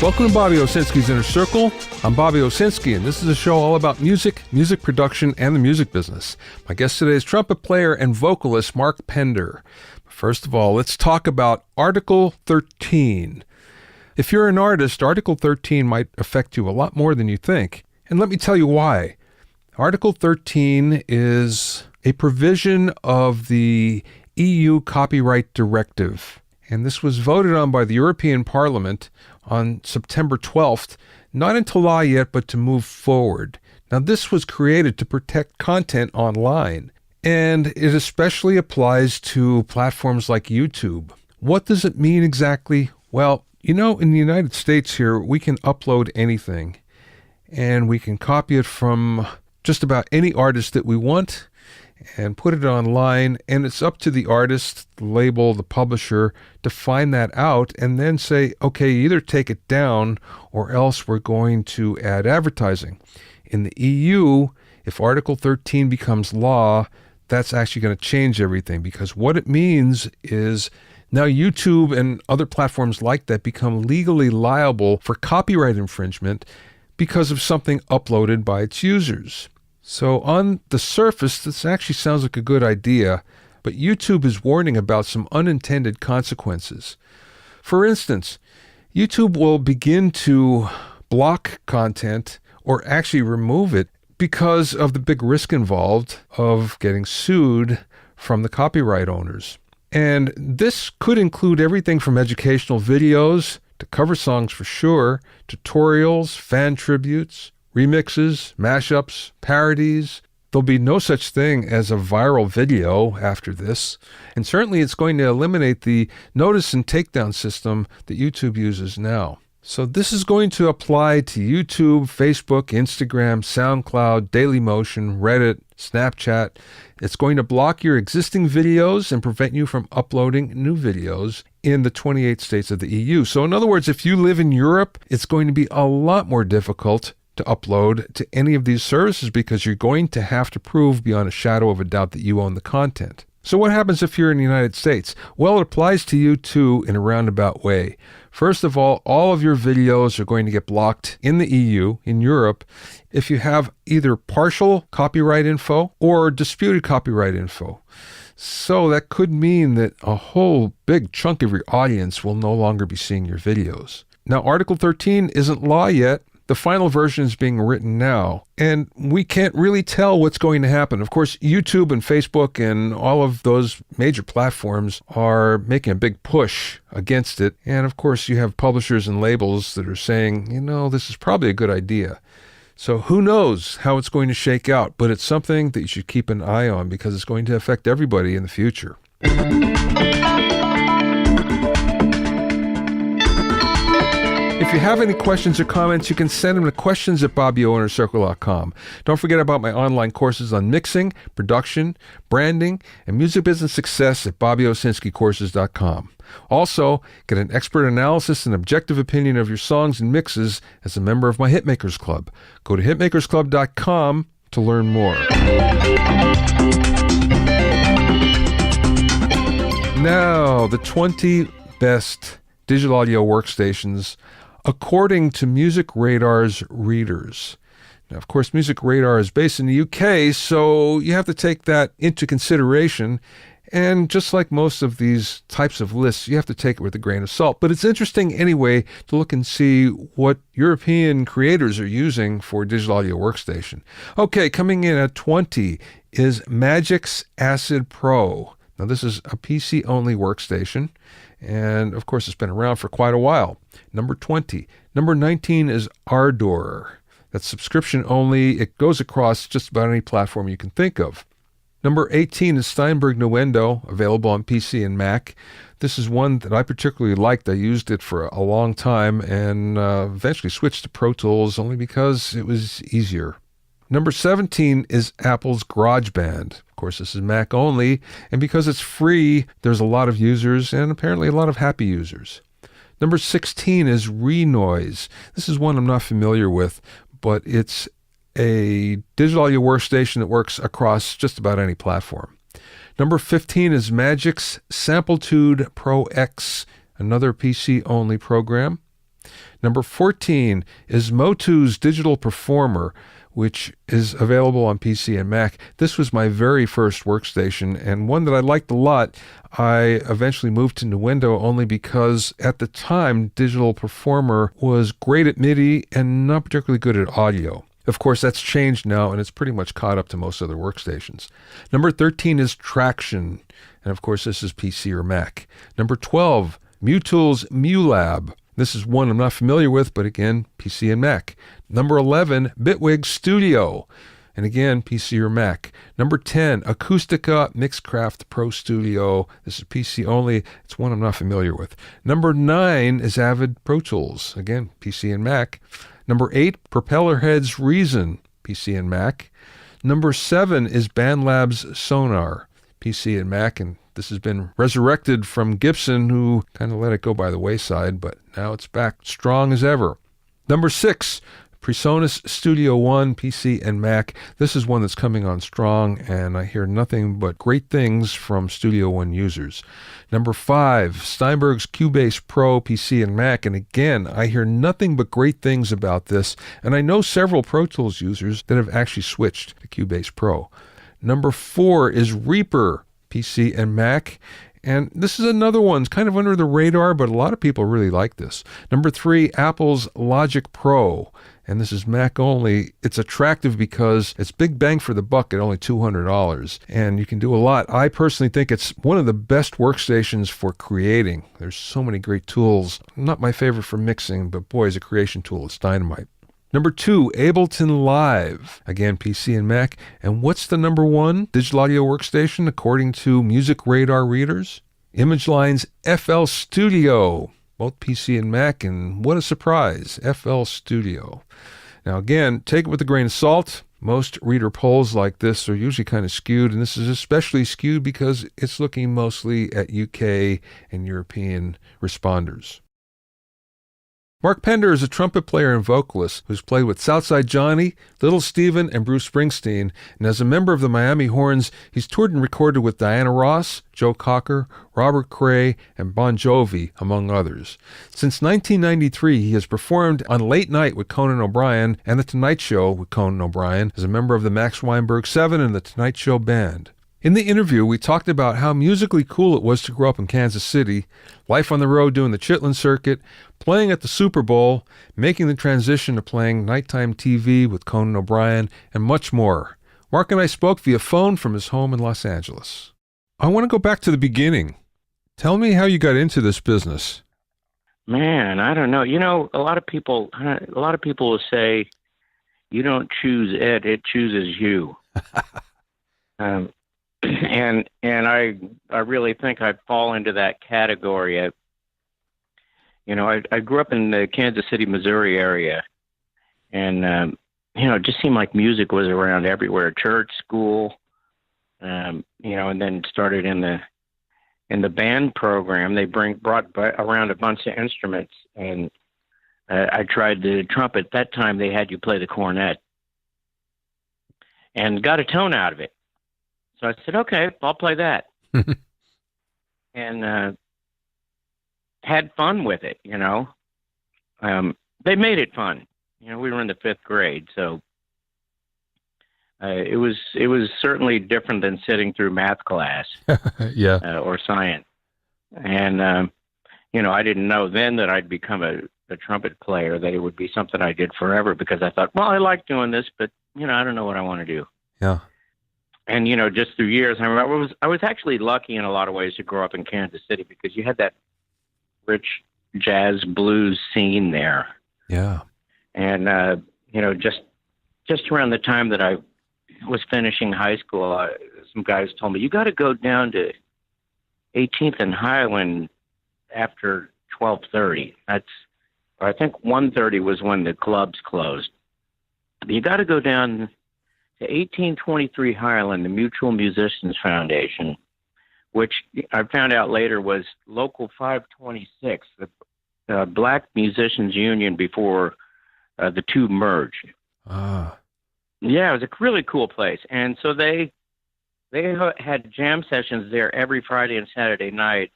Welcome to Bobby Owsinski's Inner Circle. I'm Bobby Owsinski, and this is a show all about music, music production, and the music business. My guest today is trumpet player and vocalist Mark Pender. First of all, let's talk about Article 13. If you're an artist, Article 13 might affect you a lot more than you think. And let me tell you why. Article 13 is a provision of the EU Copyright Directive. And this was voted on by the European Parliament on September 12th, not into law yet, but to move forward. Now, this was created to protect content online, and it especially applies to platforms like YouTube. What does it mean exactly? Well, in the United States here, we can upload anything, and we can copy it from just about any artist that we want and put it online, and it's up to the artist, the label, the publisher to find that out and then say, okay, either take it down or else we're going to add advertising. In the EU, if Article 13 becomes law, that's actually going to change everything, because what it means is now YouTube and other platforms like that become legally liable for copyright infringement because of something uploaded by its users. So on the surface, this actually sounds like a good idea, but YouTube is warning about some unintended consequences. For instance, YouTube will begin to block content or actually remove it because of the big risk involved of getting sued from the copyright owners. And this could include everything from educational videos to cover songs for sure, tutorials, fan tributes, remixes, mashups, parodies. There'll be no such thing as a viral video after this. And certainly it's going to eliminate the notice and takedown system that YouTube uses now. So this is going to apply to YouTube, Facebook, Instagram, SoundCloud, Dailymotion, Reddit, Snapchat. It's going to block your existing videos and prevent you from uploading new videos in the 28 states of the EU. So in other words, if you live in Europe, it's going to be a lot more difficult to upload to any of these services because you're going to have to prove beyond a shadow of a doubt that you own the content. So what happens if you're in the United States? Well, it applies to you too in a roundabout way. First of all of your videos are going to get blocked in the EU, in Europe, if you have either partial copyright info or disputed copyright info. So that could mean that a whole big chunk of your audience will no longer be seeing your videos. Now, Article 13 isn't law yet. The final version is being written now, and we can't really tell what's going to happen. Of course, YouTube and Facebook and all of those major platforms are making a big push against it. And of course, you have publishers and labels that are saying, this is probably a good idea. So who knows how it's going to shake out, but it's something that you should keep an eye on because it's going to affect everybody in the future. If you have any questions or comments, you can send them to questions@BobbyOInnerCircle.com. Don't forget about my online courses on mixing, production, branding, and music business success at BobbyOwsinskiCourses.com. Also, get an expert analysis and objective opinion of your songs and mixes as a member of my Hitmakers Club. Go to hitmakersclub.com to learn more. Now, the 20 best digital audio workstations according to Music Radar's readers. Now, of course, Music Radar is based in the UK, so you have to take that into consideration. And just like most of these types of lists, you have to take it with a grain of salt. But it's interesting anyway to look and see what European creators are using for digital audio workstation. Okay, coming in at 20 is Magic's Acid Pro. Now, this is a PC-only workstation, and of course, it's been around for quite a while. Number 20. Number 19 is Ardor. That's subscription only. It goes across just about any platform you can think of. Number 18 is Steinberg Nuendo, available on PC and Mac. This is one that I particularly liked. I used it for a long time and eventually switched to Pro Tools only because it was easier. Number 17 is Apple's GarageBand. Of course, this is Mac only, and because it's free, there's a lot of users and apparently a lot of happy users. Number 16 is Renoise. This is one I'm not familiar with, but it's a digital audio workstation that works across just about any platform. Number 15 is Magic's Samplitude Pro X, another PC-only program. Number 14 is Motu's Digital Performer, which is available on PC and Mac. This was my very first workstation and one that I liked a lot. I eventually moved to Nuendo only because at the time, Digital Performer was great at MIDI and not particularly good at audio. Of course, that's changed now, and it's pretty much caught up to most other workstations. Number 13 is Traction, and of course, this is PC or Mac. Number 12, Mutul's MuLab. This is one I'm not familiar with, but again, PC and Mac. Number 11, Bitwig Studio, and again, PC or Mac. Number 10, Acoustica Mixcraft Pro Studio. This is PC only. It's one I'm not familiar with. Number 9 is Avid Pro Tools, again, PC and Mac. Number 8, Propellerhead's Reason, PC and Mac. Number 7 is BandLab's Sonar, PC and Mac, and this has been resurrected from Gibson, who kind of let it go by the wayside, but now it's back strong as ever. Number 6, PreSonus Studio One, PC and Mac. This is one that's coming on strong, and I hear nothing but great things from Studio One users. Number 5, Steinberg's Cubase Pro, PC and Mac, and again, I hear nothing but great things about this, and I know several Pro Tools users that have actually switched to Cubase Pro. Number 4 is Reaper, PC and Mac, and this is another one. It's kind of under the radar, but a lot of people really like this. Number 3, Apple's Logic Pro, and this is Mac only. It's attractive because it's big bang for the buck at only $200, and you can do a lot. I personally think it's one of the best workstations for creating. There's so many great tools. Not my favorite for mixing, but boy, as a creation tool, it's dynamite. Number 2, Ableton Live, again, PC and Mac. And what's the number 1 digital audio workstation according to Music Radar readers? ImageLine's FL Studio, both PC and Mac, and what a surprise, FL Studio. Now again, take it with a grain of salt. Most reader polls like this are usually kind of skewed, and this is especially skewed because it's looking mostly at UK and European responders. Mark Pender is a trumpet player and vocalist who's played with Southside Johnny, Little Steven, and Bruce Springsteen, and as a member of the Miami Horns, he's toured and recorded with Diana Ross, Joe Cocker, Robert Cray, and Bon Jovi, among others. Since 1993, he has performed on Late Night with Conan O'Brien and The Tonight Show with Conan O'Brien as a member of the Max Weinberg 7 and The Tonight Show Band. In the interview, we talked about how musically cool it was to grow up in Kansas City, life on the road doing the Chitlin circuit, playing at the Super Bowl, making the transition to playing nighttime TV with Conan O'Brien, and much more. Mark and I spoke via phone from his home in Los Angeles. I want to go back to the beginning. Tell me how you got into this business. Man, I don't know. You know, a lot of people will say, you don't choose it chooses you. And I really think I fall into that category. I grew up in the Kansas City, Missouri area, and it just seemed like music was around everywhere, church, school, and then started in the band program. They brought around a bunch of instruments, and I tried the trumpet. That time they had you play the cornet, and got a tone out of it. So I said, okay, I'll play that. And had fun with it, They made it fun. We were in the 5th grade, so it was certainly different than sitting through math class yeah. Or science. And, I didn't know then that I'd become a trumpet player, that it would be something I did forever, because I thought, well, I like doing this, but, I don't know what I want to do. Yeah. And, just through years, I remember I was actually lucky in a lot of ways to grow up in Kansas City, because you had that rich jazz blues scene there. Yeah. And, just around the time that I was finishing high school, some guys told me, you got to go down to 18th and Highland after 12:30. I think 1:30 was when the clubs closed. You got to go down to 1823 Highland, the Mutual Musicians Foundation, which I found out later was Local 526, the Black Musicians Union before the two merged. Ah. Yeah, it was a really cool place. And so they had jam sessions there every Friday and Saturday night,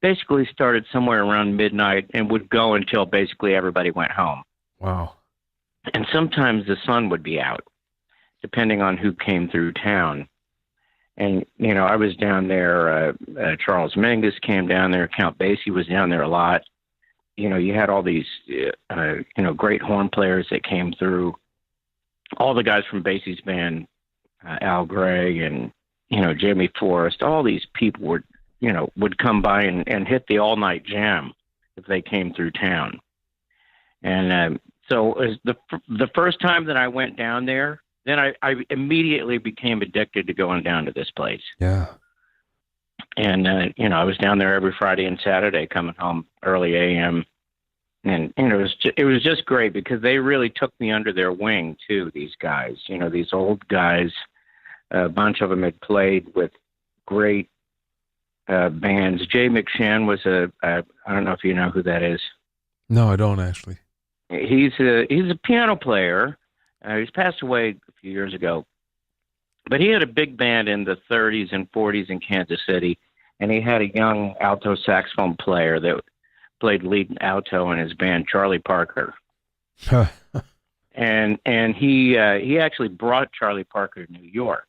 basically started somewhere around midnight and would go until basically everybody went home. Wow. And sometimes the sun would be out, depending on who came through town. And, you know, I was down there, Charles Mingus came down there, Count Basie was down there a lot. You know, you had all these, great horn players that came through. All the guys from Basie's band, Al Gregg and, Jamie Forrest, all these people would come by and hit the all-night jam if they came through town. And so as the first time that I went down there, then I immediately became addicted to going down to this place. Yeah. And, I was down there every Friday and Saturday coming home early a.m. And, it was just great because they really took me under their wing, too, these guys. These old guys, a bunch of them had played with great bands. Jay McShann was I don't know if you know who that is. No, I don't actually. He's a piano player. He's passed away a few years ago. But he had a big band in the 30s and 40s in Kansas City, and he had a young alto saxophone player that played lead alto in his band, Charlie Parker. and he actually brought Charlie Parker to New York.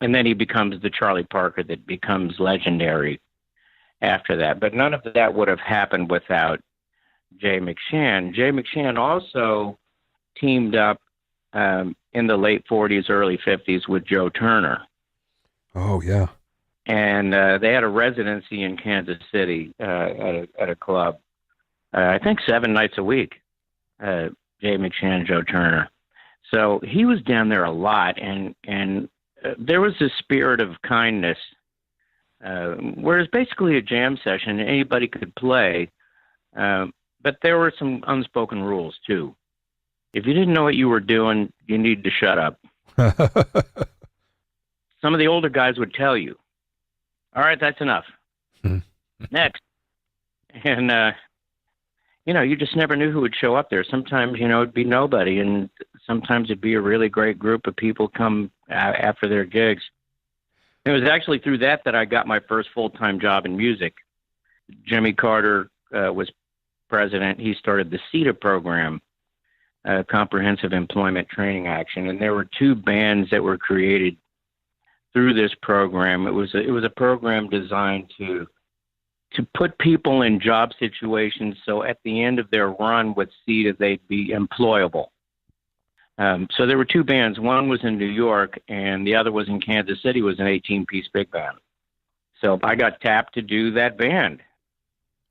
And then he becomes the Charlie Parker that becomes legendary after that. But none of that would have happened without Jay McShann. Jay McShann also teamed up in the late 40s, early 50s with Joe Turner. Oh, yeah. And they had a residency in Kansas City at a club, I think 7 nights a week, Jay McShann, Joe Turner. So he was down there a lot, and there was this spirit of kindness, where it's basically a jam session. Anybody could play, but there were some unspoken rules, too. If you didn't know what you were doing, you needed to shut up. Some of the older guys would tell you, all right, that's enough. Next. And, you just never knew who would show up there. Sometimes, it'd be nobody, and sometimes it'd be a really great group of people come after their gigs. It was actually through that I got my first full-time job in music. Jimmy Carter was president. He started the CETA program, Comprehensive Employment Training Action, and there were 2 bands that were created through this program. It was a program designed to put people in job situations so at the end of their run with CETA they'd be employable. So there were 2 bands. One was in New York, and the other was in Kansas City. It was an 18-piece big band. So I got tapped to do that band,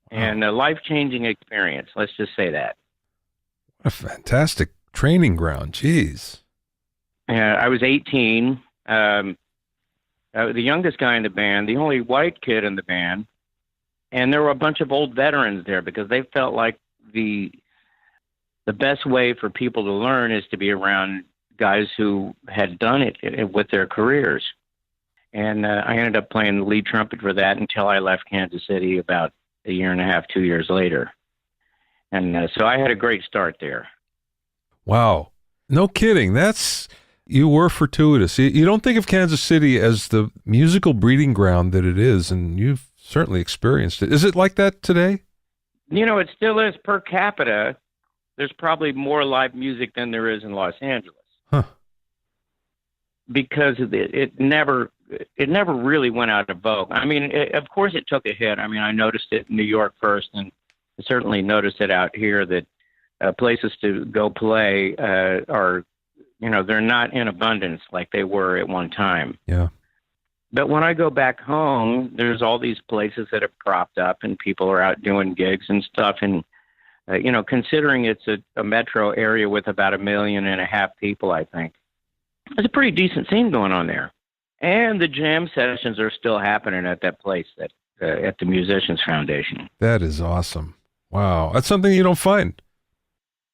and a life-changing experience. Let's just say that. What a fantastic training ground. Jeez. I was 18, the youngest guy in the band, the only white kid in the band, and there were a bunch of old veterans there because they felt like the best way for people to learn is to be around guys who had done it with their careers. And I ended up playing the lead trumpet for that until I left Kansas City about a year and a half, 2 years later. And so I had a great start there. Wow. No kidding. You were fortuitous. You don't think of Kansas City as the musical breeding ground that it is, and you've certainly experienced it. Is it like that today? It still is. Per capita, there's probably more live music than there is in Los Angeles. Huh. Because it never really went out of vogue. I mean, of course it took a hit. I mean, I noticed it in New York first, and I certainly noticed it out here that places to go play are, they're not in abundance like they were at one time. Yeah. But when I go back home, there's all these places that have cropped up and people are out doing gigs and stuff. And, considering it's a metro area with about 1.5 million people, I think, there's a pretty decent scene going on there. And the jam sessions are still happening at that place, at the Musicians Foundation. That is awesome. Wow. That's something you don't find.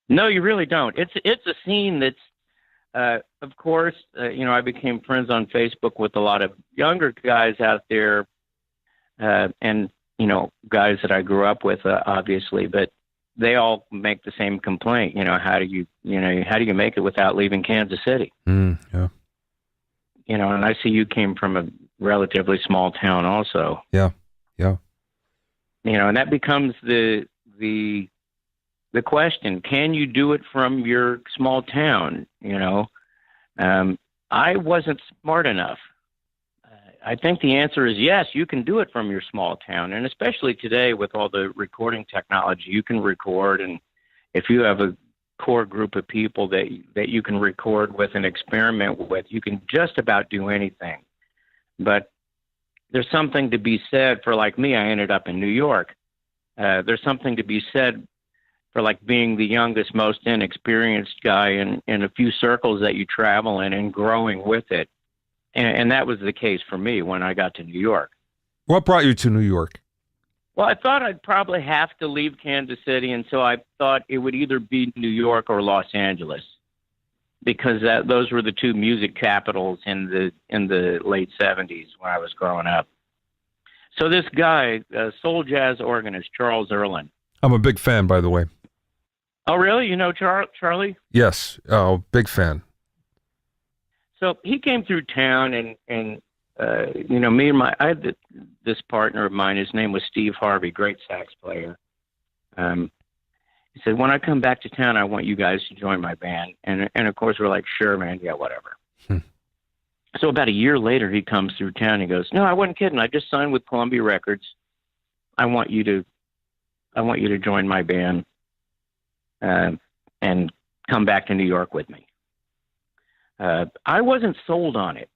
No, you really don't. It's a scene that's, of course, I became friends on Facebook with a lot of younger guys out there, and, guys that I grew up with, obviously, but they all make the same complaint. How do you make it without leaving Kansas City? Yeah. And I see you came from a relatively small town also. Yeah. Yeah. And that becomes the question: can you do it from your small town? I wasn't smart enough. I think the answer is yes, you can do it from your small town. And especially today with all the recording technology, you can record. And if you have a core group of people that you can record with and experiment with, you can just about do anything. But there's something to be said for, like me, I ended up in New York. There's something to be said for like being the youngest, most inexperienced guy in a few circles that you travel in and growing with it. And that was the case for me when I got to New York. What brought you to New York? Well, I thought I'd probably have to leave Kansas City, and so I thought it would either be New York or Los Angeles, because those were the two music capitals in the late 70s when I was growing up. So this guy, soul jazz organist Charles Erlin. I'm a big fan, by the way. Oh, really? You know Charlie? Yes. Oh, big fan. So he came through town, and me and I had this partner of mine. His name was Steve Harvey, great sax player. He said, when I come back to town, I want you guys to join my band. And of course, we're like, sure, man, yeah, whatever. So about a year later, he comes through town. He goes, no, I wasn't kidding. I just signed with Columbia Records. I want you to join my band and come back to New York with me. I wasn't sold on it.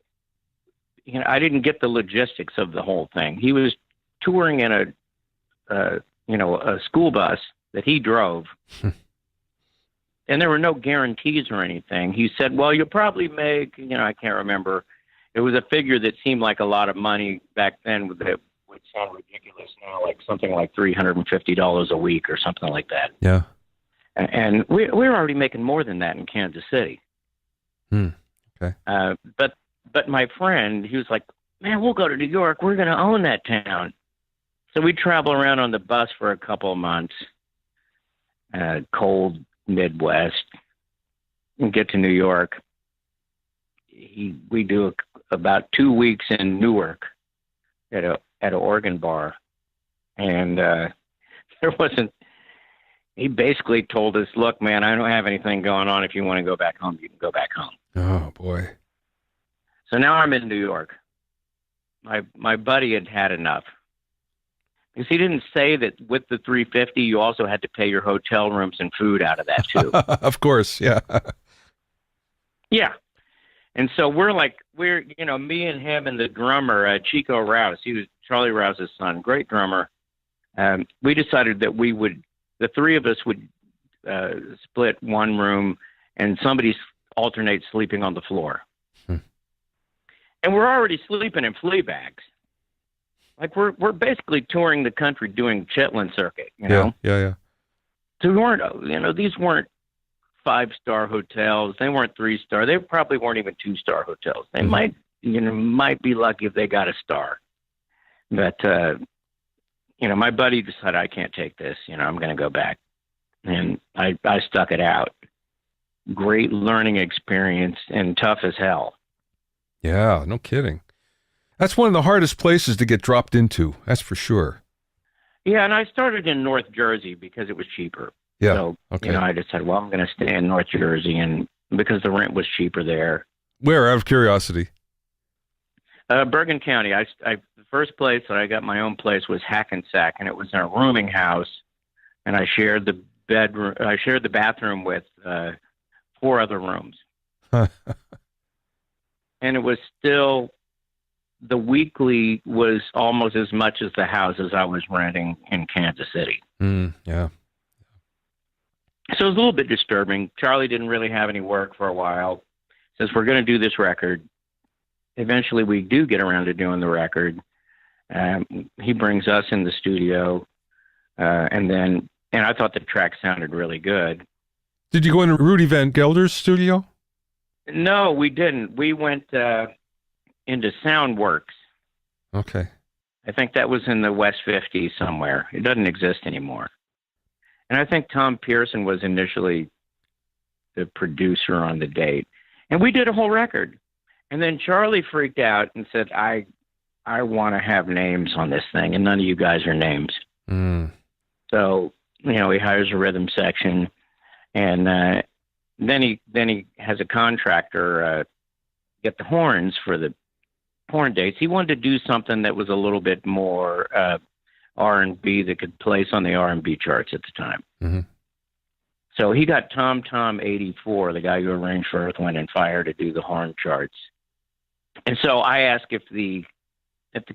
I didn't get the logistics of the whole thing. He was touring in a school bus that he drove, and there were no guarantees or anything. He said, well, you'll probably make, I can't remember. It was a figure that seemed like a lot of money back then that would sound ridiculous now, like something like $350 a week or something like that. Yeah. And we were already making more than that in Kansas City. Okay. But my friend, he was like, man, we'll go to New York. We're going to own that town. So we travel around on the bus for a couple of months, cold Midwest, and get to New York. We do about 2 weeks in Newark at an organ bar. And he basically told us, look, man, I don't have anything going on. If you want to go back home, you can go back home. Oh, boy. So now I'm in New York. My buddy had enough. Because he didn't say that with the $350, you also had to pay your hotel rooms and food out of that, too. Of course, yeah. Yeah. And so we're me and him and the drummer, Chico Rouse. He was Charlie Rouse's son, great drummer. We decided that the three of us would split one room and somebody alternate sleeping on the floor. And we're already sleeping in flea bags. Like we're basically touring the country doing Chitlin circuit, know? Yeah. So we weren't, these weren't 5-star hotels. They weren't 3-star. They probably weren't even 2-star hotels. They might be lucky if they got a star. But, my buddy decided I can't take this, I'm going to go back. And I stuck it out. Great learning experience and tough as hell. Yeah, no kidding. That's one of the hardest places to get dropped into. That's for sure. Yeah, and I started in North Jersey because it was cheaper. Yeah. So, okay. I decided, well, I'm going to stay in North Jersey, and because the rent was cheaper there. Where, out of curiosity? Bergen County. The first place that I got my own place was Hackensack, and it was in a rooming house, and I shared the bathroom with 4 other rooms. And it was still, the weekly was almost as much as the houses I was renting in Kansas City. Yeah. So it was a little bit disturbing. Charlie didn't really have any work for a while. Says, we're going to do this record. Eventually we do get around to doing the record. He brings us in the studio. And I thought the track sounded really good. Did you go into Rudy Van Gelder's studio? No, we didn't. We went into Soundworks. Okay. I think that was in the West 50 somewhere. It doesn't exist anymore. And I think Tom Pearson was initially the producer on the date. And we did a whole record. And then Charlie freaked out and said, I want to have names on this thing, and none of you guys are names. Mm. So, he hires a rhythm section, and then he has a contractor get the horns for the horn dates. He wanted to do something that was a little bit more R&B that could place on the R&B charts at the time. Mm-hmm. So he got Tom 84, the guy who arranged for Earth, Wind and Fire, to do the horn charts. And so I asked if the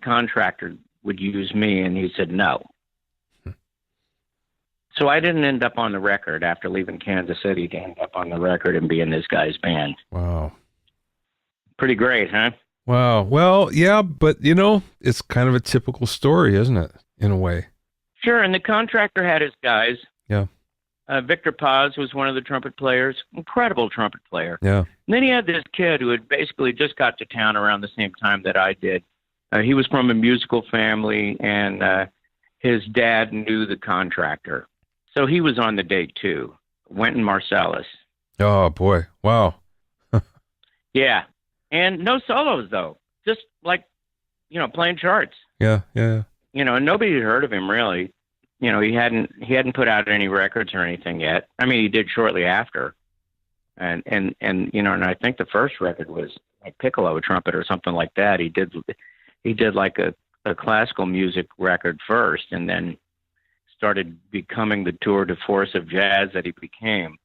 contractor would use me, and he said no. So I didn't end up on the record after leaving Kansas City to end up on the record and be in this guy's band. Wow. Pretty great, huh? Wow. Well, yeah, but it's kind of a typical story, isn't it? In a way. Sure. And the contractor had his guys. Yeah. Victor Paz was one of the trumpet players, incredible trumpet player. Yeah. And then he had this kid who had basically just got to town around the same time that I did. He was from a musical family, and his dad knew the contractor. So he was on the date too. Wynton Marsalis. Oh boy. Wow. Yeah. And no solos though. Just like, playing charts. Yeah. Yeah. And nobody had heard of him really. He hadn't put out any records or anything yet. I mean, he did shortly after. And I think the first record was like Piccolo Trumpet or something like that. He did like a classical music record first, and then started becoming the tour de force of jazz that he became.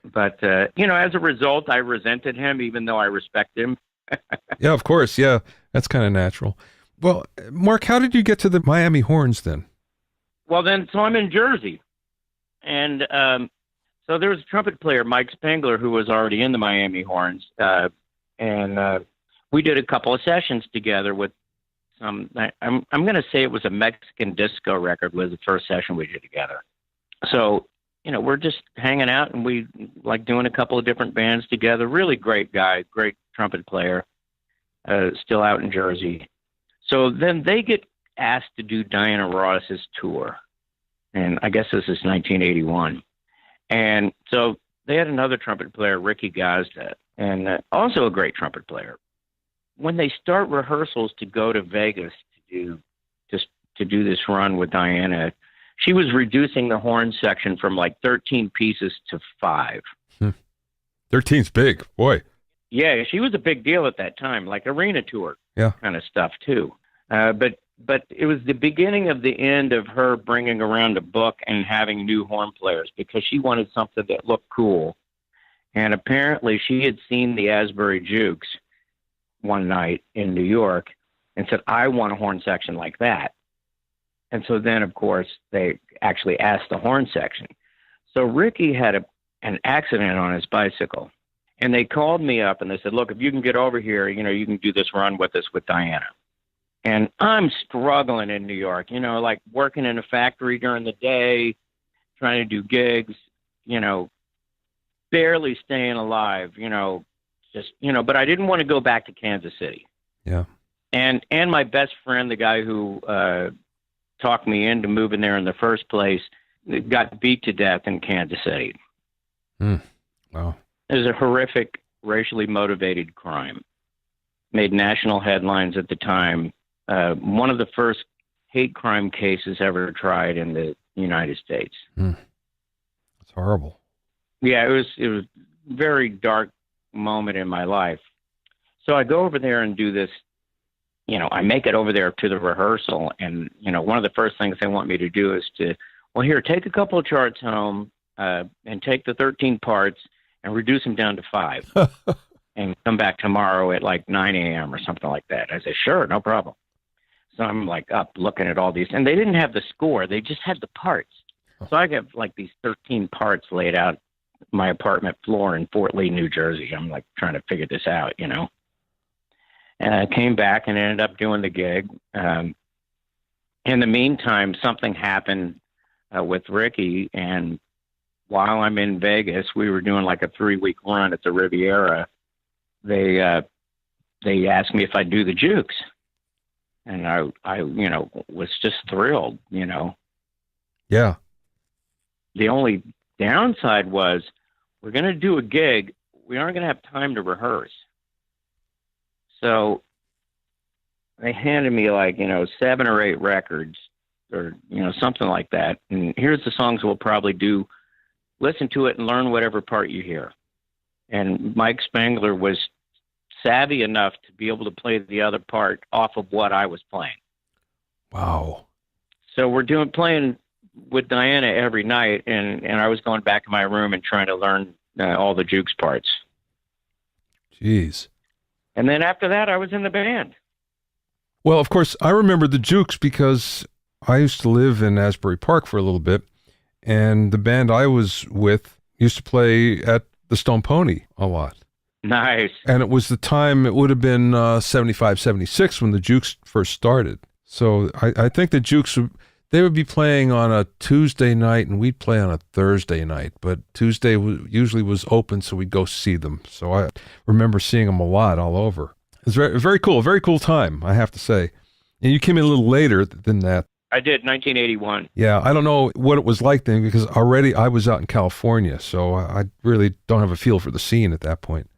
But, as a result, I resented him, even though I respect him. Yeah, of course. Yeah, that's kind of natural. Well, Mark, how did you get to the Miami Horns then? Well, so I'm in Jersey. And so there was a trumpet player, Mike Spengler, who was already in the Miami Horns. And we did a couple of sessions together with I'm going to say it was a Mexican disco record was the first session we did together. So, we're just hanging out, and we like doing a couple of different bands together. Really great guy, great trumpet player, still out in Jersey. So then they get asked to do Diana Ross's tour. And I guess this is 1981. And so they had another trumpet player, Ricky Gazda, and also a great trumpet player. When they start rehearsals to go to Vegas to do this run with Diana, she was reducing the horn section from like 13 pieces to 5. 13's big, boy. Yeah, she was a big deal at that time, like arena tour kind of stuff too. But it was the beginning of the end of her bringing around a book and having new horn players, because she wanted something that looked cool. And apparently she had seen the Asbury Jukes one night in New York and said, I want a horn section like that. And so then, of course, they actually asked the horn section. So Ricky had an accident on his bicycle, and they called me up and they said, look, if you can get over here, you can do this run with us with Diana. And I'm struggling in New York, like working in a factory during the day, trying to do gigs, barely staying alive, but I didn't want to go back to Kansas City. Yeah. And my best friend, the guy who talked me into moving there in the first place, got beat to death in Kansas City. Wow. It was a horrific, racially motivated crime. Made national headlines at the time. One of the first hate crime cases ever tried in the United States. That's horrible. Yeah, it was a very dark moment in my life. So I go over there and do this. I make it over there to the rehearsal, and one of the first things they want me to do is here, take a couple of charts home and take the 13 parts and reduce them down to 5 and come back tomorrow at like 9 a.m. or something like that. I said, sure, no problem. So I'm like up looking at all these, and they didn't have the score. They just had the parts. So I have like these 13 parts laid out my apartment floor in Fort Lee, New Jersey. I'm like trying to figure this out, And I came back and ended up doing the gig. In the meantime, something happened with Ricky, and while I'm in Vegas, we were doing like a 3-week run at the Riviera. They asked me if I'd do the Jukes, and I was just thrilled. Yeah. The only downside was we're going to do a gig. We aren't going to have time to rehearse. So they handed me 7 or 8 records, or something like that. And here's the songs we'll probably do. Listen to it and learn whatever part you hear. And Mike Spangler was savvy enough to be able to play the other part off of what I was playing. Wow. So we're playing with Diana every night, and I was going back in my room and trying to learn all the Jukes parts. Jeez. And then after that, I was in the band. Well, of course, I remember the Jukes because I used to live in Asbury Park for a little bit, and the band I was with used to play at the Stone Pony a lot. Nice. And it was the time, it would have been 75, 76 when the Jukes first started. So I think the Jukes, they would be playing on a Tuesday night and we'd play on a Thursday night. But Tuesday usually was open, so we'd go see them. So I remember seeing them a lot all over. It was very cool, a very cool time, I have to say. And you came in a little later than that. I did, 1981. Yeah, I don't know what it was like then because already I was out in California, so I really don't have a feel for the scene at that point.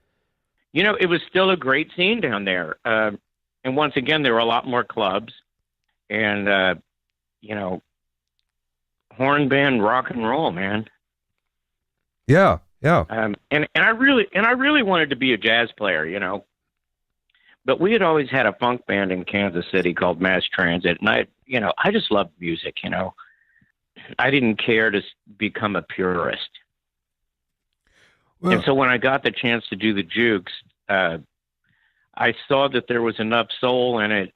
It was still a great scene down there. And once again, there were a lot more clubs and, horn band rock and roll, man. Yeah, yeah. And I really wanted to be a jazz player, but we had always had a funk band in Kansas City called Mass Transit. And I just loved music, I didn't care to become a purist. Well, and so when I got the chance to do the Jukes, I saw that there was enough soul in it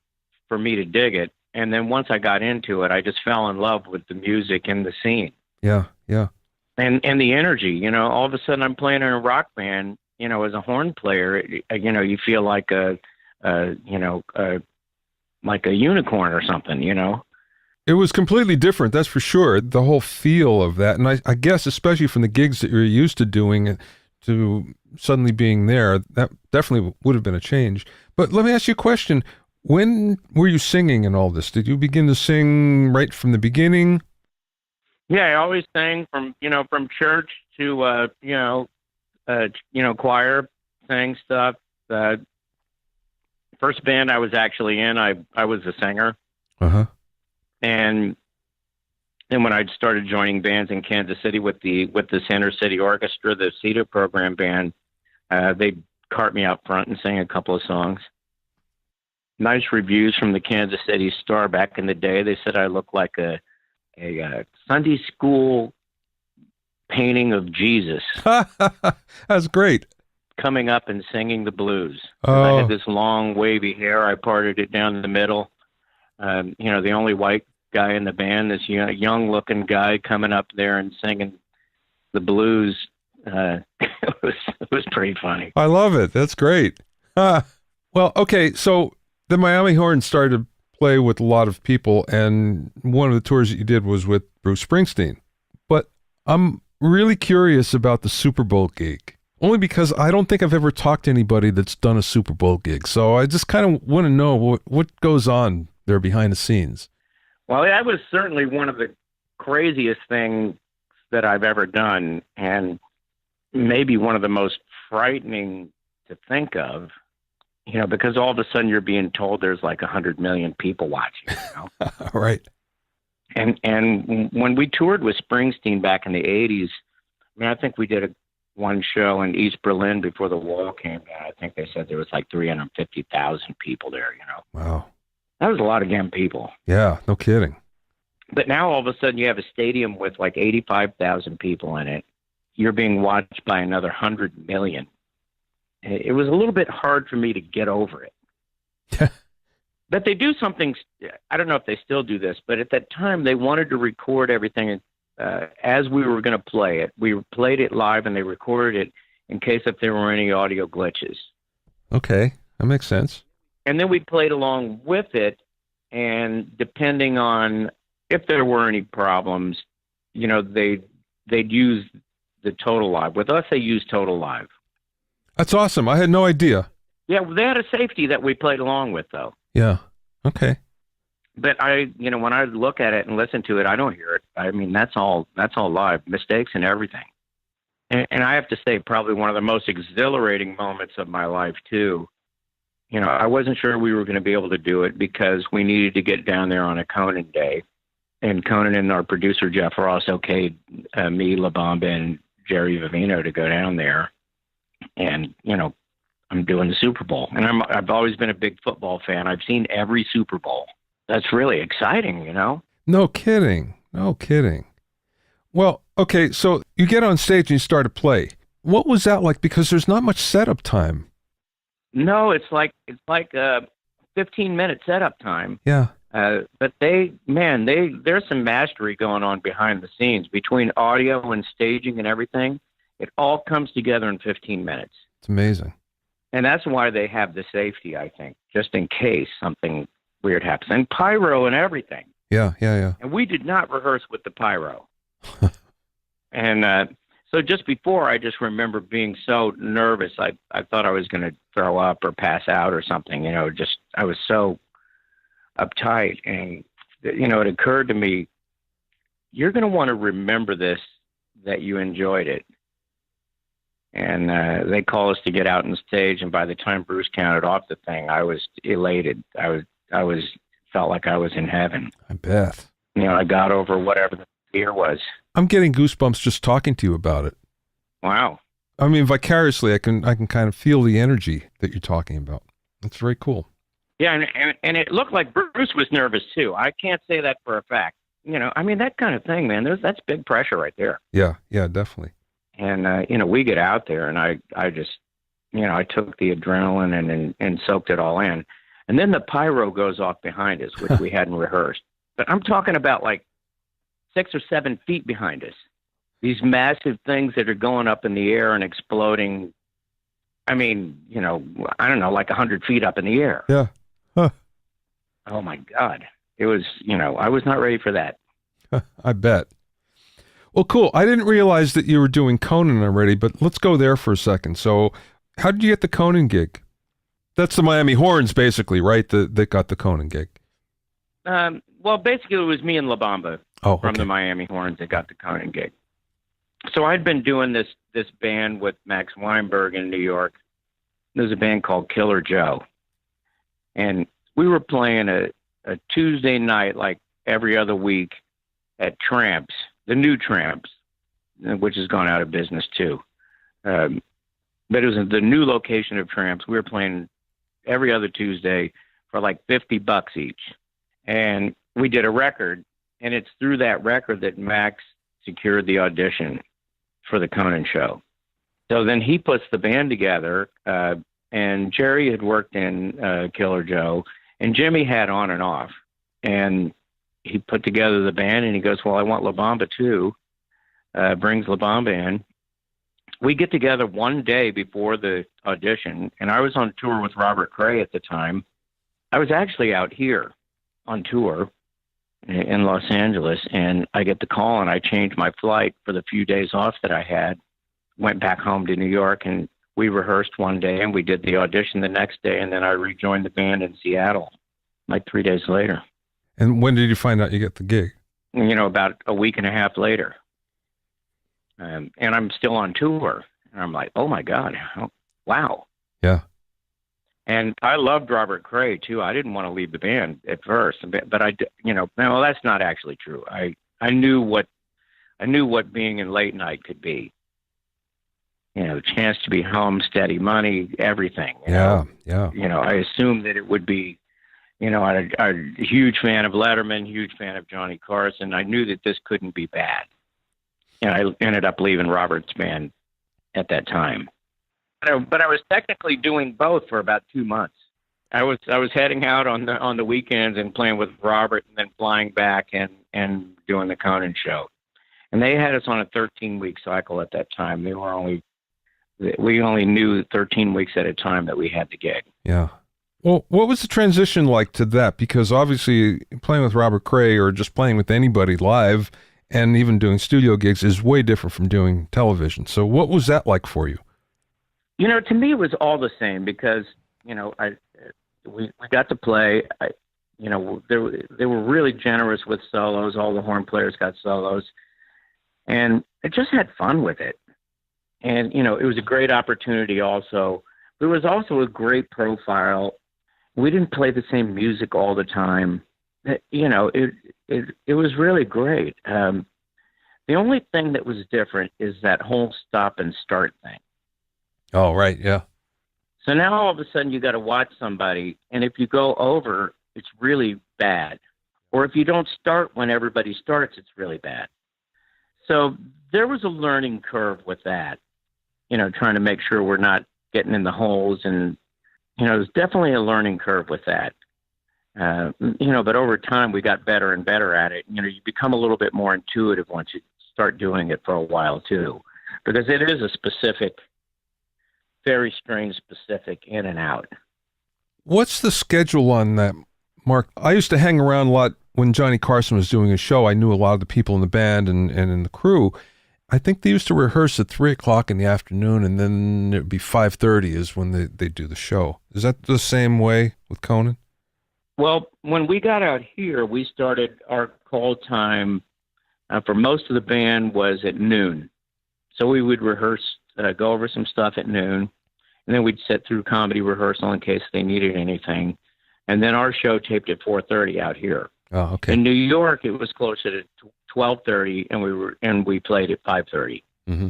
for me to dig it. And then once I got into it, I just fell in love with the music and the scene. Yeah, yeah. And the energy, all of a sudden I'm playing in a rock band, as a horn player, you feel like like a unicorn or something, It was completely different, that's for sure, the whole feel of that. And I guess especially from the gigs that you're used to doing to suddenly being there, that definitely would have been a change. But let me ask you a question. When were you singing in all this? Did you begin to sing right from the beginning? Yeah, I always sang from church to, choir, sang stuff. First band I was actually in, I was a singer. Uh-huh. And then when I started joining bands in Kansas City with the Center City Orchestra, the CETA program band, they cart me out front and sang a couple of songs. Nice reviews from the Kansas City Star back in the day. They said I looked like a Sunday school painting of Jesus. That's great. Coming up and singing the blues. Oh. I had this long wavy hair. I parted it down in the middle. The only white guy in the band, this young looking guy coming up there and singing the blues. It was pretty funny. I love it. That's great. Well, okay. So the Miami Horns started to play with a lot of people, and one of the tours that you did was with Bruce Springsteen. But I'm really curious about the Super Bowl gig, only because I don't think I've ever talked to anybody that's done a Super Bowl gig. So I just kind of want to know what goes on there behind the scenes. Well, that was certainly one of the craziest things that I've ever done, and maybe one of the most frightening to think of, because all of a sudden you're being told there's like 100 million people watching. Right. And when we toured with Springsteen back in the 80s, I think we did one show in East Berlin before the wall came down. I think they said there was like 350,000 people there, Wow. That was a lot of damn people. Yeah, no kidding. But now all of a sudden you have a stadium with like 85,000 people in it. You're being watched by another 100 million. It was a little bit hard for me to get over it. But they do something, I don't know if they still do this, but at that time they wanted to record everything as we were going to play it. We played it live and they recorded it in case if there were any audio glitches. Okay, that makes sense. And then we played along with it, and depending on if there were any problems, they'd use the Total Live. With us, they used Total Live. That's awesome. I had no idea. Yeah, they had a safety that we played along with, though. Yeah. Okay. But when I look at it and listen to it, I don't hear it. I mean, that's all live, mistakes and everything. And I have to say, probably one of the most exhilarating moments of my life too. I wasn't sure we were going to be able to do it because we needed to get down there on a Conan day. and Conan and our producer Jeff Ross okayed me, La Bamba, and Jerry Vivino to go down there, and I'm doing the Super Bowl, and I've always been a big football fan. I've seen every Super Bowl. That's really exciting, No kidding. No kidding. Well, okay, so you get on stage and you start to play. What was that like? Because there's not much setup time. No, it's like 15-minute setup time. Yeah. But there's some mastery going on behind the scenes between audio and staging and everything. It all comes together in 15 minutes. It's amazing. And that's why they have the safety, I think, just in case something weird happens. And pyro and everything. Yeah. And we did not rehearse with the pyro. And so just before, I just remember being so nervous. I thought I was going to throw up or pass out or something. I was so uptight. And, it occurred to me, you're going to want to remember this, that you enjoyed it. And they called us to get out on stage, and by the time Bruce counted off the thing, I was elated. I felt like I was in heaven. I bet. I got over whatever the fear was. I'm getting goosebumps just talking to you about it. Wow. I mean, vicariously, I can kind of feel the energy that you're talking about. It's very cool. Yeah, and it looked like Bruce was nervous too. I can't say that for a fact. That kind of thing, man. That's big pressure right there. Yeah, definitely. And we get out there, and I just, I took the adrenaline and soaked it all in. And then the pyro goes off behind us, which we hadn't rehearsed. But I'm talking about like 6 or 7 feet behind us. These massive things that are going up in the air and exploding. I mean, I don't know, like 100 feet up in the air. Yeah. Huh. Oh my God. It was, I was not ready for that. I bet. Well, cool. I didn't realize that you were doing Conan already, but let's go there for a second. So how did you get the Conan gig? That's the Miami Horns, basically, right? That got the Conan gig. Well, basically, it was me and La Bamba from the Miami Horns that got the Conan gig. So I'd been doing this band with Max Weinberg in New York. There's a band called Killer Joe. And we were playing a Tuesday night, like every other week, at Tramps, the new Tramps, which has gone out of business too. But it was the new location of Tramps. We were playing every other Tuesday for like $50 each. And we did a record, and it's through that record that Max secured the audition for the Conan show. So then he puts the band together, and Jerry had worked in Killer Joe, and Jimmy had on and off. And he put together the band, and he goes, well, I want La Bamba too. Brings La Bamba in. We get together one day before the audition, and I was on tour with Robert Cray at the time. I was actually out here on tour in Los Angeles, and I get the call, and I changed my flight for the few days off that I had, went back home to New York, and we rehearsed one day, and we did the audition the next day, and then I rejoined the band in Seattle like 3 days later. And when did you find out you get the gig? About a week and a half later. And I'm still on tour. And I'm like, oh, my God. Wow. Yeah. And I loved Robert Cray, too. I didn't want to leave the band at first. But no, that's not actually true. I knew what being in late night could be. The chance to be home, steady money, everything. Yeah. I assumed that it would be, I'm a huge fan of Letterman, huge fan of Johnny Carson. I knew that this couldn't be bad. And I ended up leaving Robert's band at that time. But I was technically doing both for about 2 months. I was heading out on the weekends and playing with Robert, and then flying back and doing the Conan show. And they had us on a 13-week cycle at that time. We only knew 13 weeks at a time that we had the gig. Yeah. Well, what was the transition like to that? Because obviously playing with Robert Cray or just playing with anybody live and even doing studio gigs is way different from doing television. So what was that like for you? To me, it was all the same because, we got to play. They were really generous with solos. All the horn players got solos. And I just had fun with it. And, it was a great opportunity also. There was also a great profile. We didn't play the same music all the time. It it was really great. The only thing that was different is that whole stop and start thing. Oh, right. Yeah. So now all of a sudden you got to watch somebody, and if you go over, it's really bad. Or if you don't start when everybody starts, it's really bad. So there was a learning curve with that, trying to make sure we're not getting in the holes. And, there's definitely a learning curve with that. But over time we got better and better at it. You become a little bit more intuitive once you start doing it for a while too, because it is a specific, very strange, specific in and out. What's the schedule on that, Mark? I used to hang around a lot when Johnny Carson was doing his show. I knew a lot of the people in the band and in the crew. I think they used to rehearse at 3:00 in the afternoon, and then it would be 5:30 is when they do the show. Is that the same way with Conan? Well, when we got out here, we started our call time for most of the band was at noon. So we would rehearse, go over some stuff at noon, and then we'd sit through comedy rehearsal in case they needed anything. And then our show taped at 4:30 out here. Oh, okay. In New York, it was closer to 12:30, and we played at 5:30. Mm-hmm.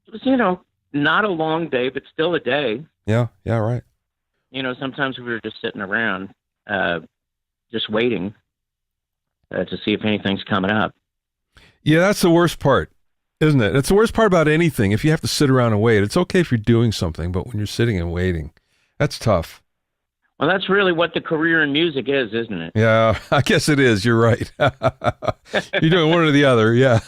It was, not a long day, but still a day. Yeah, right. Sometimes we were just sitting around, just waiting to see if anything's coming up. Yeah, that's the worst part, isn't it? It's the worst part about anything. If you have to sit around and wait, it's okay if you're doing something, but when you're sitting and waiting, that's tough. Well, that's really what the career in music is, isn't it? Yeah, I guess it is. You're right. You're doing one or the other. Yeah.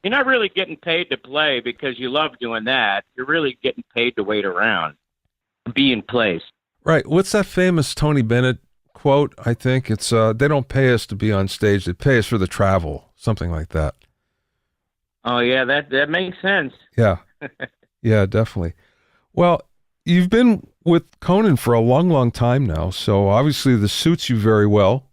You're not really getting paid to play because you love doing that. You're really getting paid to wait around, be in place. Right. What's that famous Tony Bennett quote? I think it's, they don't pay us to be on stage. They pay us for the travel. Something like that. Oh, yeah, that makes sense. Yeah. Yeah, definitely. Well, you've been with Conan for a long, long time now, so obviously this suits you very well.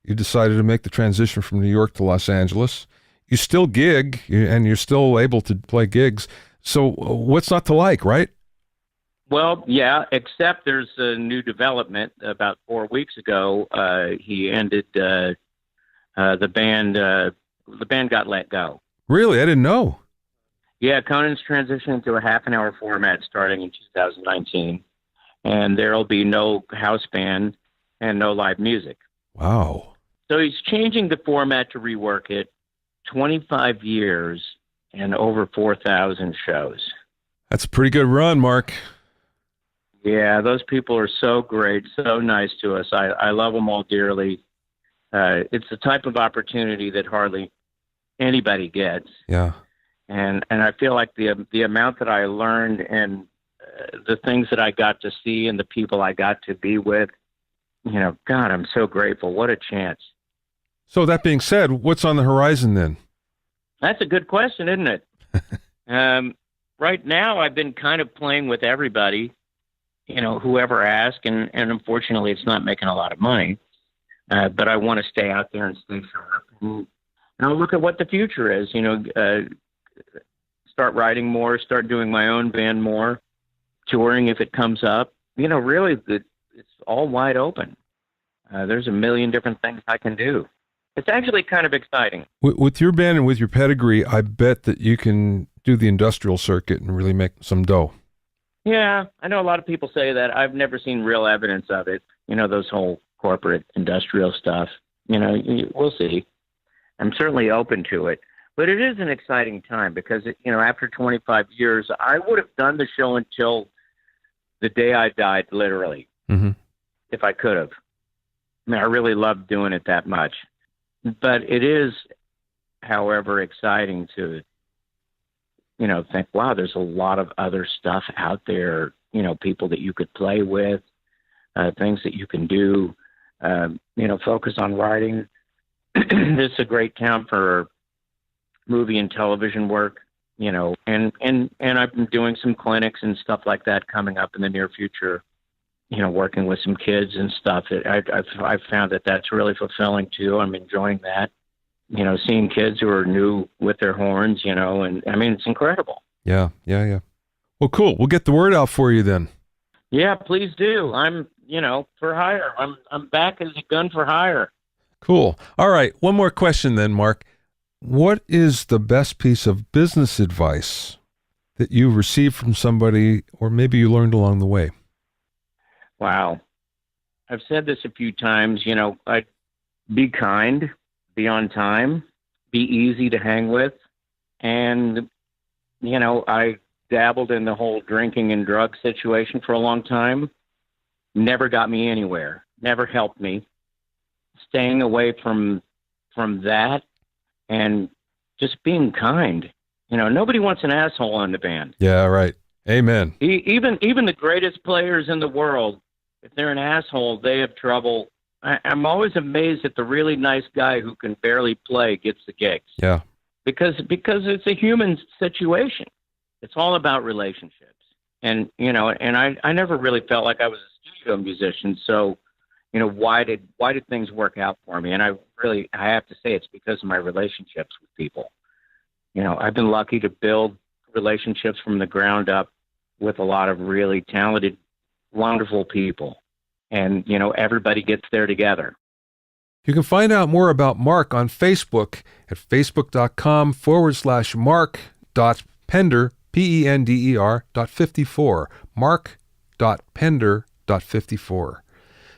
You decided to make the transition from New York to Los Angeles. You still gig, and you're still able to play gigs. So what's not to like, right? Well, yeah, except there's a new development. About 4 weeks ago, he ended the band. The band got let go. Really? I didn't know. Yeah, Conan's transitioning to a half-an-hour format starting in 2019, and there'll be no house band and no live music. Wow. So he's changing the format to rework it. 25 years and over 4,000 shows. That's a pretty good run, Mark. Yeah, those people are so great, so nice to us. I love them all dearly. It's the type of opportunity that hardly anybody gets. Yeah. And I feel like the amount that I learned and the things that I got to see and the people I got to be with, God, I'm so grateful. What a chance. So that being said, what's on the horizon then? That's a good question, isn't it? Right now, I've been kind of playing with everybody, whoever asks, and unfortunately, it's not making a lot of money. But I want to stay out there and stay sharp. And I'll look at what the future is, start writing more, start doing my own band more, touring if it comes up. Really, it's all wide open. There's a million different things I can do. It's actually kind of exciting. With your band and with your pedigree, I bet that you can do the industrial circuit and really make some dough. Yeah, I know a lot of people say that. I've never seen real evidence of it. Those whole corporate industrial stuff. We'll see. I'm certainly open to it. But it is an exciting time because, after 25 years, I would have done the show until the day I died, literally, if I could have. I really loved doing it that much. But it is, however, exciting to, think, wow, there's a lot of other stuff out there, people that you could play with, things that you can do, focus on writing. This is a great town for movie and television work, and I've been doing some clinics and stuff like that coming up in the near future, working with some kids and stuff. I've found that that's really fulfilling too. I'm enjoying that, seeing kids who are new with their horns, and it's incredible. Yeah. Well, cool. We'll get the word out for you then. Yeah, please do. I'm, for hire. I'm back as a gun for hire. Cool. All right. One more question then, Mark. What is the best piece of business advice that you received from somebody or maybe you learned along the way? Wow. I've said this a few times, be kind, be on time, be easy to hang with. And, I dabbled in the whole drinking and drug situation for a long time. Never got me anywhere, never helped me. Staying away from that and just being kind. Nobody wants an asshole on the band. Yeah, right. Amen. Even the greatest players in the world, if they're an asshole, they have trouble. I'm always amazed at the really nice guy who can barely play gets the gigs. Yeah. Because it's a human situation. It's all about relationships. And, I never really felt like I was a studio musician. So, why did things work out for me? And I have to say it's because of my relationships with people. I've been lucky to build relationships from the ground up with a lot of really talented, wonderful people. And, everybody gets there together. You can find out more about Mark on Facebook at facebook.com/mark.pender, Pender.54, mark.pender.54.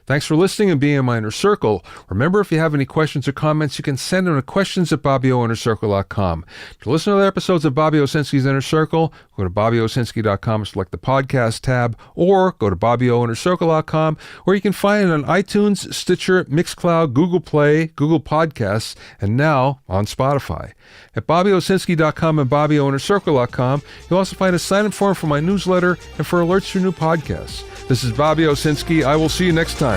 Thanks for listening and being in my inner circle. Remember, if you have any questions or comments, you can send them to questions@BobbyOInnerCircle.com. To listen to other episodes of Bobby Owsinski's Inner Circle, go to BobbyOwsinski.com and select the podcast tab, or go to BobbyOInnerCircle.com, where you can find it on iTunes, Stitcher, Mixcloud, Google Play, Google Podcasts, and now on Spotify. At BobbyOwsinski.com and BobbyOInnerCircle.com, you'll also find a sign-up form for my newsletter and for alerts for new podcasts. This is Bobby Owsinski. I will see you next time.